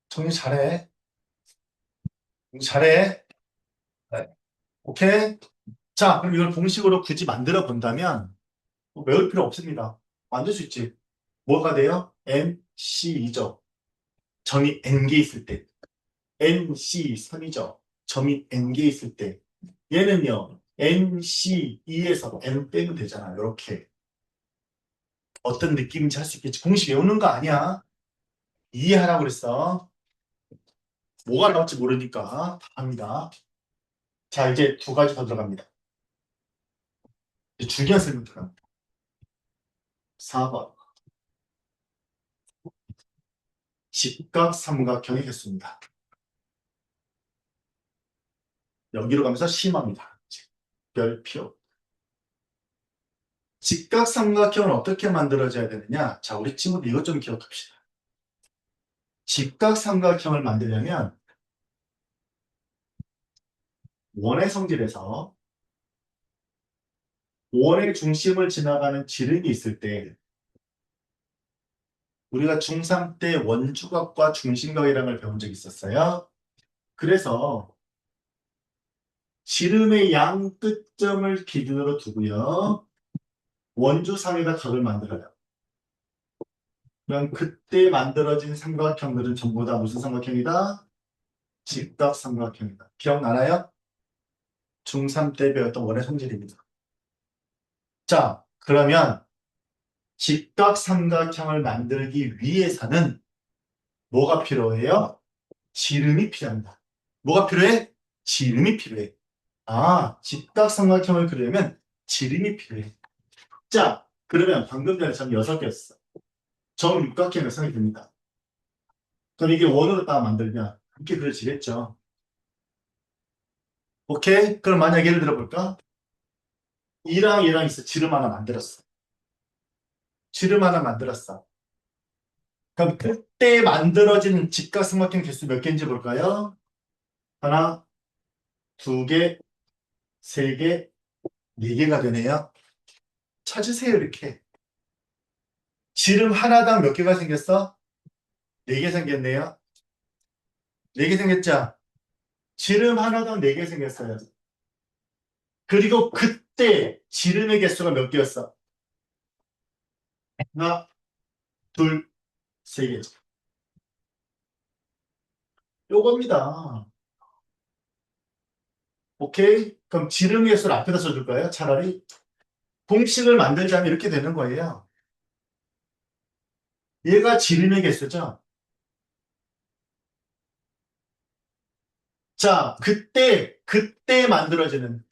정리 잘해. 정리 잘해. 네. 오케이? 자, 그럼 이걸 공식으로 굳이 만들어 본다면 뭐 외울 필요 없습니다. 만들 수 있지. 뭐가 돼요? NC2죠. 점이 N개 있을 때. NC3이죠. 점이 N개 있을 때. 얘는요. NC2에서 N 빼면 되잖아. 이렇게. 어떤 느낌인지 할 수 있겠지. 공식 외우는 거 아니야. 이해하라고 그랬어. 뭐가 나올지 모르니까 다 합니다. 자, 이제 두 가지 더 들어갑니다. 이제 중요한 설명 들어갑니다. 4번. 직각삼각형의 개수입니다. 여기로 가면서 심합니다. 별표. 직각삼각형은 어떻게 만들어져야 되느냐? 자, 우리 친구들 이것 좀 기억합시다. 직각삼각형을 만들려면 원의 성질에서 원의 중심을 지나가는 지름이 있을 때 우리가 중3 때 원주각과 중심각이라는 걸 배운 적이 있었어요. 그래서 지름의 양 끝점을 기준으로 두고요. 원주상에다 각을 만들어요. 그럼 그때 만들어진 삼각형들은 전부 다 무슨 삼각형이다? 직각삼각형이다. 기억나나요? 중3 때 배웠던 원의 성질입니다. 자, 그러면 직각삼각형을 만들기 위해서는 뭐가 필요해요? 지름이 필요합니다. 뭐가 필요해? 지름이 필요해. 아, 직각삼각형을 그리려면 지름이 필요해. 자, 그러면 방금 전에 점 6개였어. 점 육각형이 생각이 듭니다. 그럼 이게 원으로 딱 만들면 이렇게 그려지겠죠. 오케이? 그럼 만약 예를 들어 볼까? 이랑 얘랑 있어. 지름 하나 만들었어. 지름 하나 만들었어. 그럼 그때 만들어진 직각삼각형 개수 몇 개인지 볼까요? 하나, 두 개, 세 개, 네 개가 되네요. 찾으세요, 이렇게. 지름 하나당 몇 개가 생겼어? 네 개 생겼네요. 네 개 생겼죠? 지름 하나당 네 개 생겼어요. 그리고 그때 지름의 개수가 몇 개였어? 하나, 둘, 세 개. 요겁니다. 오케이? 그럼 지름 개수를 앞에다 써줄까요? 차라리 공식을 만들자면 이렇게 되는 거예요. 얘가 지름의 개수죠. 자, 그때 만들어지는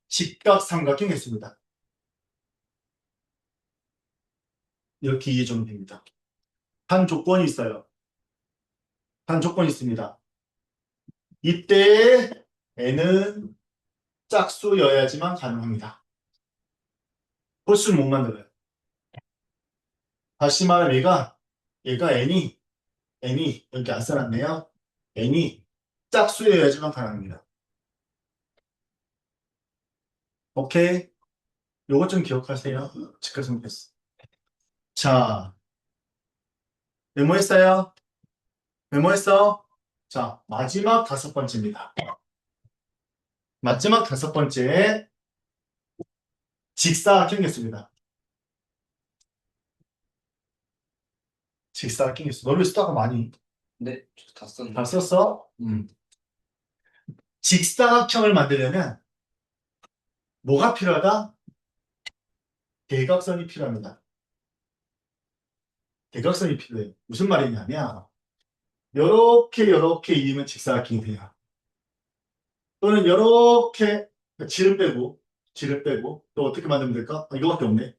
직각삼각형 개수입니다. 이렇게 이해 좀 됩니다. 한 조건이 있어요. 한 조건이 있습니다. 이때 n은 짝수여야지만 가능합니다. 홀수는 못 만들어요. 다시 말하면 얘가 n이 여기 안 써놨네요. n이 짝수여야지만 가능합니다. 오케이? 요것 좀 기억하세요. 직각삼각형. 자, 메모했어요? 메모했어? 자, 마지막 5번째입니다. 마지막 5번째 직사각형이었습니다. 직사각형이었어. 너를 쓰다가 많이 네, 저다 썼는데. 다 썼어? 직사각형을 만들려면 뭐가 필요하다? 대각선이 필요합니다. 대각선이 필요해. 무슨 말이냐면 요렇게 이으면 직사각형이 돼요. 또는 요렇게 지름 빼고 또 어떻게 만들면 될까? 이거밖에 없네.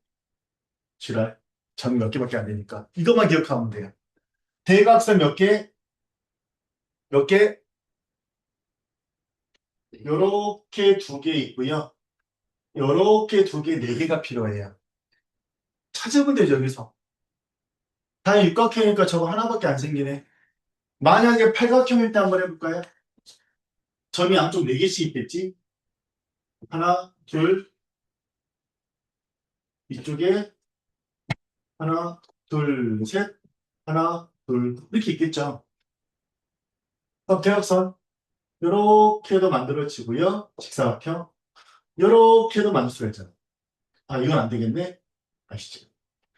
지랄. 점 몇 개밖에 안 되니까. 이것만 기억하면 돼요. 대각선 몇 개? 몇 개? 요렇게 2개 있고요. 요렇게 2개, 4개가 필요해요. 찾으면 되죠, 여기서. 당연히 육각형이니까 저거 하나밖에 안 생기네. 만약에 팔각형일 때 한번 해볼까요? 점이 양쪽 4개씩 있겠지? 하나, 둘, 이쪽에 하나, 둘, 셋, 하나, 둘, 이렇게 있겠죠? 그럼 대각선, 요렇게도 만들어지고요. 직사각형, 요렇게도 만들 수가 있잖아. 아, 이건 안 되겠네? 아시죠?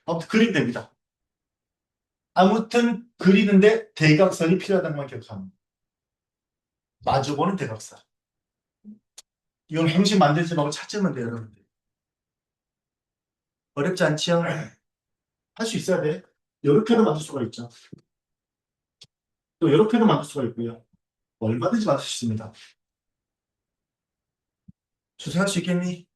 아무튼 그리면 됩니다. 아무튼 그리는데 대각선이 필요하다는 걸 기억합니다. 마주보는 대각선. 이건 행식 만들지 말고 찾으면 돼요, 여러분들. 어렵지 않지요? 할 수 있어야 돼. 이렇게도 만들 수가 있죠. 또 이렇게도 만들 수가 있고요. 얼마든지 만들 수 있습니다. 주세할 수 있겠니?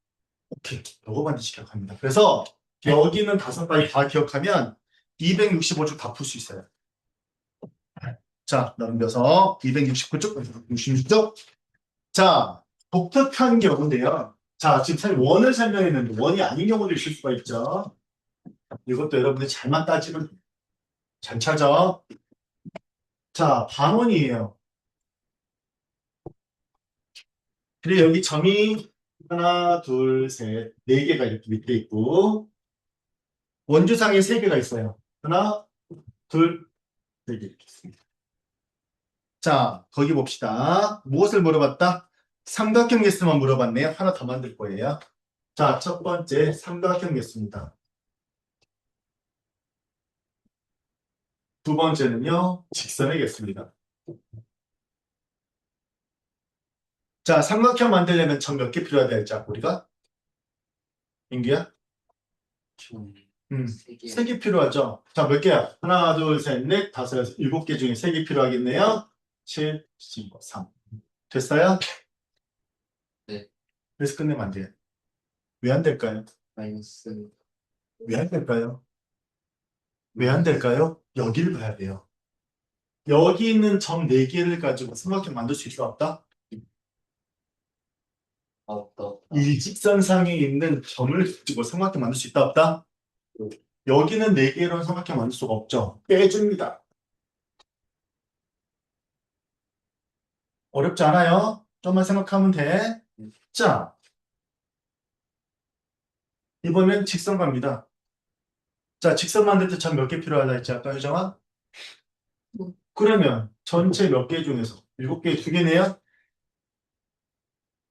오케이. 요거 반드시 기억합니다. 그래서 여기는 5가지 다 기억하면 265쪽 다 풀 수 있어요. 자, 넘겨서 269쪽, 66쪽. 자, 독특한 경우인데요. 자, 지금 사실 원을 설명했는데 원이 아닌 경우도 있을 수가 있죠. 이것도 여러분들 잘만 따지면 잘 찾아. 자, 반원이에요. 그리고 여기 점이 하나, 둘, 셋, 4개가 이렇게 밑에 있고 원주상에 3개가 있어요. 하나, 둘, 4개 이렇게 있습니다. 자, 거기 봅시다. 무엇을 물어봤다? 삼각형 개수만 물어봤네요. 하나 더 만들 거예요. 자, 첫 번째 삼각형 개수입니다. 두 번째는요, 직선이겠습니다. 자, 삼각형 만들려면 점 몇 개 필요하다 했죠, 우리가? 민규야? 세 개. 세 개 필요하죠? 자, 몇 개야? 하나, 둘, 셋, 넷, 다섯, 여섯, 일곱 개 중에 세 개 필요하겠네요? 7, 15, 3. 됐어요? 네. 그래서 끝내면 안 돼요. 왜 안 될까요? 마이너스. 왜 안 될까요? 왜 안 될까요? 여기를 봐야 돼요. 여기 있는 점 4개를 가지고 삼각형 만들 수 있어 없다? 없다. 이 직선상에 있는 점을 가지고 삼각형 만들 수 있다 없다? 여기는 4개로는 삼각형 만들 수가 없죠. 빼줍니다. 어렵지 않아요? 좀만 생각하면 돼. 자, 이번엔 직선 갑니다. 자, 직선 만들 때 점 몇 개 필요하다 했지 아까 효정아? 그러면 전체 몇 개 중에서 7개, 2개네요?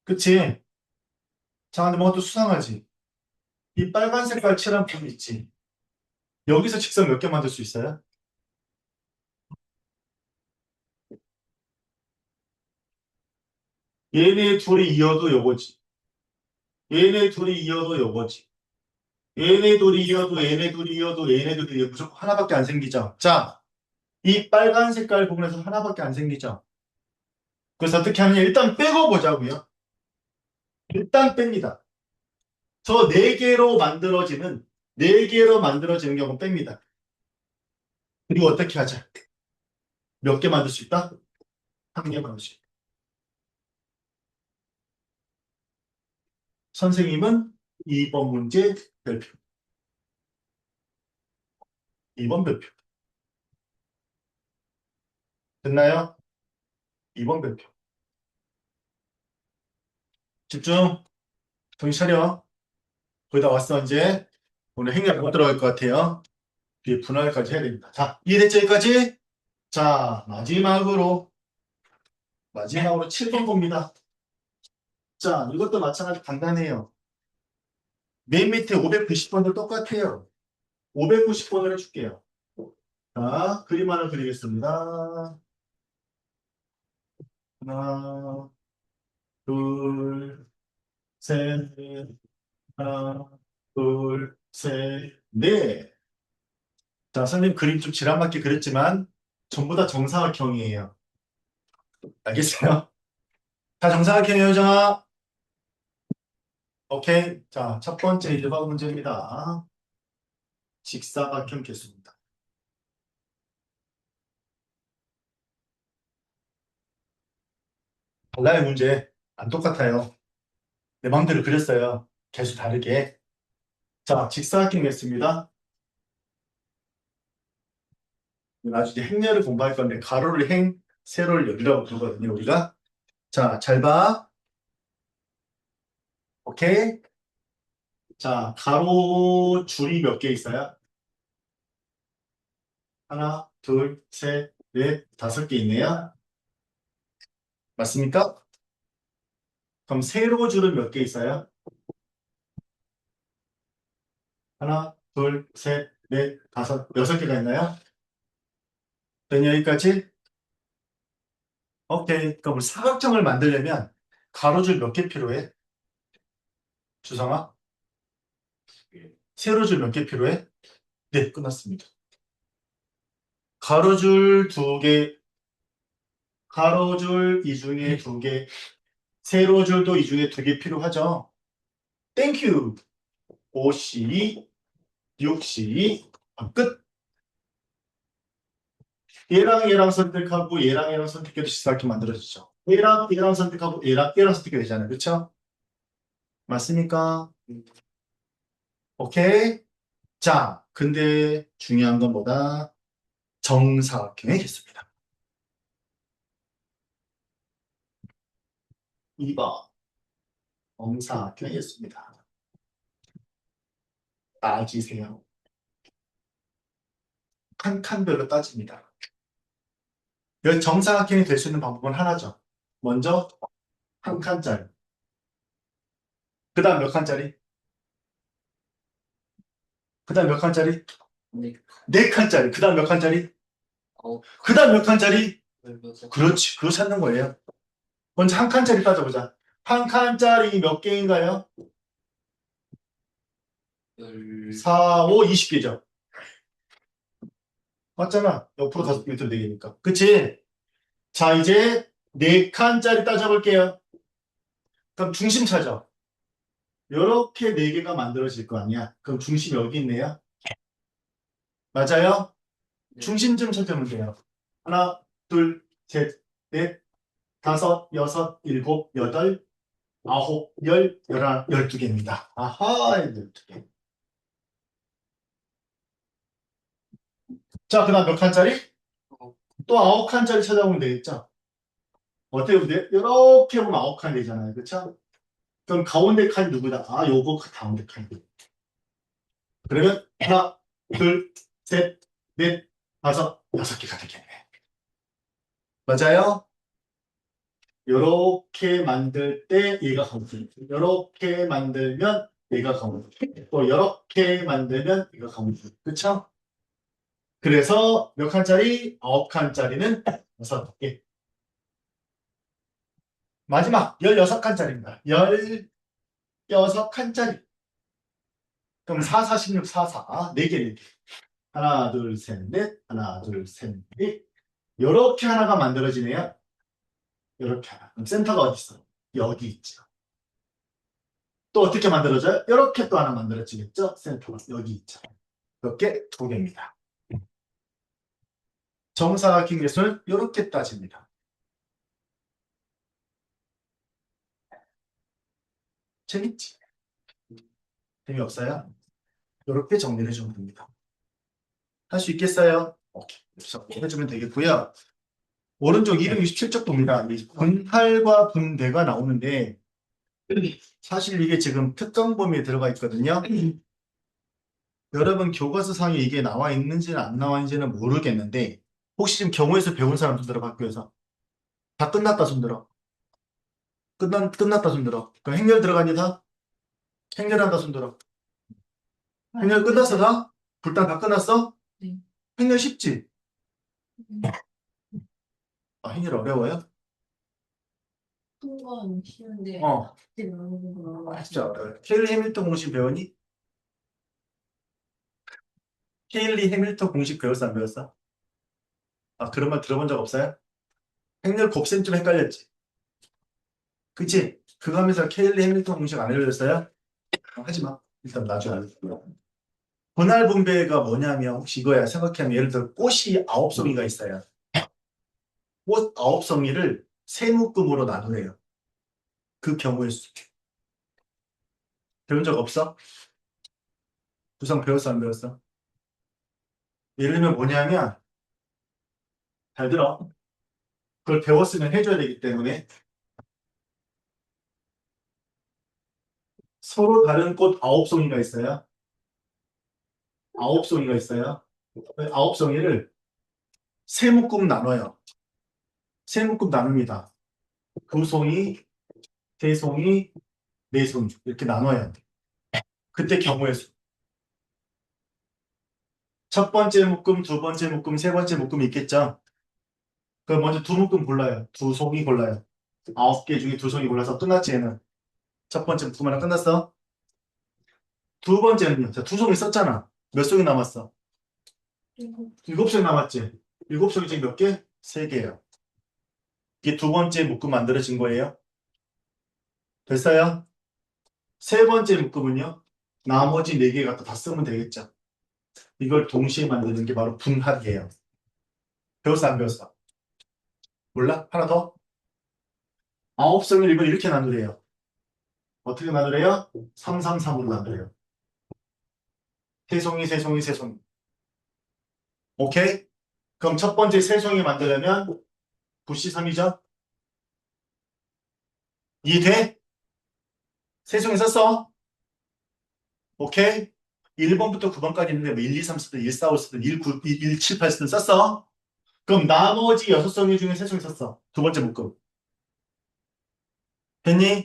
그치? 자, 근데 뭐가 또 수상하지? 이 빨간 색깔 칠한 점 있지? 여기서 직선 몇 개 만들 수 있어요? 얘네 둘이 이어도 요거지. 얘네 둘이 이어도 요거지. 얘네 둘이 이어도 얘네 둘이 이어도 얘네 둘이 이어도 무조건 하나밖에 안 생기죠. 자, 이 빨간 색깔 부분에서 하나밖에 안 생기죠. 그래서 어떻게 하느냐? 일단 빼고 보자고요. 일단 뺍니다. 저 4개로 만들어지는 4개로 만들어지는 경우 뺍니다. 그리고 어떻게 하자? 몇 개 만들 수 있다? 한 개 만들 수 있다. 선생님은 2번 문제 별표. 2번 별표. 됐나요? 2번 별표. 집중. 정신 차려. 거의 다 왔어, 이제. 오늘 행렬 못 들어갈 것 같아요. 뒤에 분할까지 해야 됩니다. 자, 이해됐죠, 여기까지? 자, 마지막으로 7번 봅니다. 자, 이것도 마찬가지 간단해요. 맨 밑에 590번도 똑같아요. 590번을 해줄게요. 자, 그림 하나 그리겠습니다. 하나, 둘, 셋, 하나, 둘, 셋, 넷. 자, 선생님 그림 좀 지랄맞게 그렸지만 전부 다 정사각형이에요. 알겠어요? 다 정사각형이에요, 정아. 오케이. 자, 첫 번째 1번 문제입니다. 직사각형 개수입니다. 달라요, 문제. 안 똑같아요. 내 마음대로 그렸어요. 개수 다르게. 자, 직사각형 개수입니다. 나중에 행렬을 공부할 건데, 가로를 행, 세로를 열이라고 부르거든요, 우리가. 자, 잘 봐. 오케이. 자, 가로 줄이 몇 개 있어요? 하나, 둘, 셋, 넷, 5개 있네요. 맞습니까? 그럼 세로 줄은 몇 개 있어요? 하나, 둘, 셋, 넷, 5, 6개가 있나요? 된 여기까지? 오케이. 그럼 우리 사각형을 만들려면 가로줄 몇 개 필요해? 주성아? 세로줄 몇 개 필요해? 네, 끝났습니다. 가로줄 2개, 가로줄 이 중에 2개, 세로줄도 이 중에 2개 필요하죠? 땡큐! 5C, 6C, 끝! 얘랑 선택하고 얘랑 선택해도 직사각형 만들어지죠. 얘랑 선택하고 얘랑 선택해도 되잖아요. 그렇죠? 맞습니까? 오케이. 자, 근데 중요한 건 뭐다? 정사각형의 개수입니다. 2번 정사각형의 개수입니다. 따지세요. 칸칸별로 따집니다. 여기 정사각형이 될 수 있는 방법은 하나죠. 먼저 한 칸짜리. 그 다음 몇 칸짜리? 그 다음 몇 칸짜리? 네. 네 칸짜리. 그 다음 몇 칸짜리? 아홉, 그 다음 몇 칸짜리? 열여섯, 그렇지. 그거 찾는 거예요. 먼저 한 칸짜리 따져보자. 한 칸짜리 몇 개인가요? 열, 4, 5, 20개죠. 맞잖아. 옆으로 5개 밑으로 4개니까. 그치? 자, 이제 4칸짜리 따져볼게요. 그럼 중심 찾아. 요렇게 4개가 만들어질 거 아니야. 그럼 중심 여기 있네요. 맞아요? 네, 중심 좀 찾으면 돼요. 하나, 둘, 셋, 넷, 다섯, 여섯, 일곱, 여덟, 아홉, 열, 열하나, 12개입니다. 아하, 12개. 자, 그 다음 몇 칸짜리? 아홉, 또 9칸짜리 찾아보면 되겠죠? 어때요? 근데 이렇게 보면 9칸 되잖아요. 그쵸? 그럼 가운데 칸이 누구다? 아, 요거 가운데 칸이. 그러면 하나, 둘, 셋, 넷, 다섯, 6개가 되겠네. 맞아요? 요렇게 만들 때 얘가 가운데. 요렇게 만들면 얘가 가운데. 또 요렇게 만들면 얘가 가운데. 그쵸? 그래서 몇 칸짜리? 9칸짜리는 6개. 마지막 16칸짜리입니다. 16칸짜리. 그럼 4, 4, 16, 4, 4. 4개, 4개. 하나, 둘, 셋, 넷. 하나, 둘, 셋, 넷. 요렇게 하나가 만들어지네요. 요렇게 하나. 그럼 센터가 어디 있어? 여기 있죠. 또 어떻게 만들어져요? 요렇게 또 하나 만들어지겠죠? 센터가 여기 있죠. 몇 개? 2개입니다. 정사각형 예수는 요렇게 따집니다. 재밌지? 재미없어요? 요렇게 정리를 해주면 됩니다. 할 수 있겠어요? 오케이. 이렇게 해주면 되겠고요. 오른쪽 267쪽 봅니다. 이 분할과 분배가 나오는데 사실 이게 지금 특정 범위에 들어가 있거든요. 여러분 교과서상에 이게 나와 있는지는 안 나와 있는지는 모르겠는데 혹시 지금 경우에서 배운 사람 손 들어 학교에서 다 끝났다 손 들어. 끝났다 손 들어. 그럼 행렬 들어가니 다? 행렬한다 손 들어. 행렬 끝났어 다? 불단 다 끝났어? 네. 행렬 쉽지? 아, 행렬 어려워요? 큰 건 쉬운데 어. 앞뒤 나오는 거 아, 진짜 어려워요. 케일리 해밀턴 공식 배웠니? 케일리 해밀턴 공식 배웠어 안 배웠어? 아, 그런 말 들어본 적 없어요? 행렬 곱셈 좀 헷갈렸지? 그치? 그거 하면서 케일리 해밀턴 공식 안 알려줬어요? 하지 마. 일단 나중에 알려줄게요. 분할 분배가 뭐냐면 혹시 이거야 생각하면 예를 들어 꽃이 9송이가 있어요. 꽃 9송이를 세 묶음으로 나누래요. 그 경우의 수. 배운 적 없어? 구성 배웠어 안 배웠어? 예를 들면 뭐냐면 잘 들어. 그걸 배웠으면 해줘야 되기 때문에 서로 다른 꽃 9송이가 있어요. 9송이가 있어요. 9송이를 세 묶음 나눠요. 세 묶음 나눕니다. 두 송이, 세 송이, 네 송이 이렇게 나눠야 돼. 그때 경우의 수. 첫 번째 묶음, 두 번째 묶음, 세 번째 묶음이 있겠죠? 그럼 먼저 두 묶음 골라요. 두 송이 골라요. 9개 중에 두 송이 골라서 끝났지, 얘는. 첫 번째 묶음 하나 끝났어. 두 번째는요. 자, 두 송이 썼잖아. 몇 송이 남았어? 7송이 남았지? 7송이 중에 몇 개? 3개예요. 이게 두 번째 묶음 만들어진 거예요. 됐어요? 세 번째 묶음은요. 나머지 4개 갖다 다 쓰면 되겠죠. 이걸 동시에 만드는 게 바로 분할이에요. 배웠어, 안 배웠어? 몰라? 하나 더? 9송이를 이걸 이렇게 나누래요. 어떻게 나누래요? 3, 3, 3으로 나누래요. 세송이, 세송이, 세송이. 오케이? 그럼 첫 번째 세송이 만들려면 부시 3이죠? 이해돼? 세송이 썼어? 오케이? 1번부터 9번까지 있는데 뭐 1, 2, 3 쓰든 1, 4, 5 쓰든 1, 9, 1, 7, 8 쓰든 썼어? 그럼 나머지 6송이 중에 세송이 썼어. 두 번째 묶음. 됐니?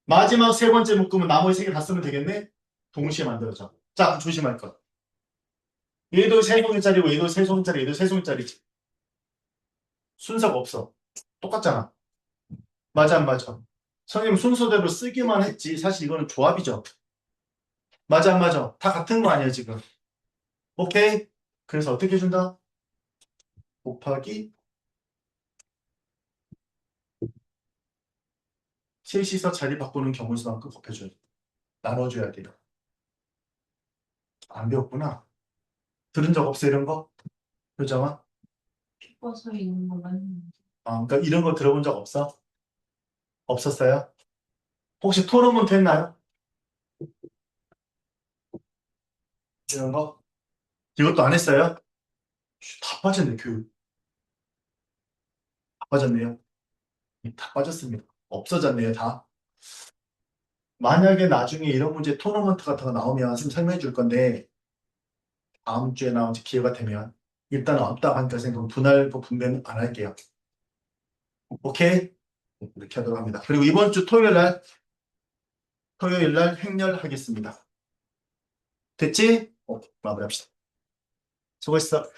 마지막 세 번째 묶음은 나머지 3개 다 쓰면 되겠네? 동시에 만들어져. 자, 조심할 것. 얘도 세 송이짜리고 얘도 세 송이짜리, 얘도 세 송이짜리지. 순서가 없어. 똑같잖아. 맞아, 안 맞아? 선생님 순서대로 쓰기만 했지. 사실 이거는 조합이죠. 맞아, 안 맞아? 다 같은 거 아니야, 지금. 오케이? 그래서 어떻게 준다? 곱하기 셋이서 자리 바꾸는 경우 수만큼 곱해줘야 돼. 나눠줘야 돼요. 안 배웠구나. 들은 적 없어, 이런 거? 효정아? 서 있는 것만. 아, 그러니까 이런 거 들어본 적 없어? 없었어요? 혹시 토론문트 했나요? 이런 거? 이것도 안 했어요? 다 빠졌네, 교육. 다 빠졌네요. 다 빠졌습니다. 없어졌네요, 다. 만약에 나중에 이런 문제 토너먼트 같은 거 나오면 선생님 설명해 줄 건데 다음 주에 나오지 기회가 되면 일단은 없다 하니까 선생님 분할고 분배는 안 할게요. 오케이? 이렇게 하도록 합니다. 그리고 이번 주 토요일 날 행렬하겠습니다. 됐지? 마무리합시다. 수고했어.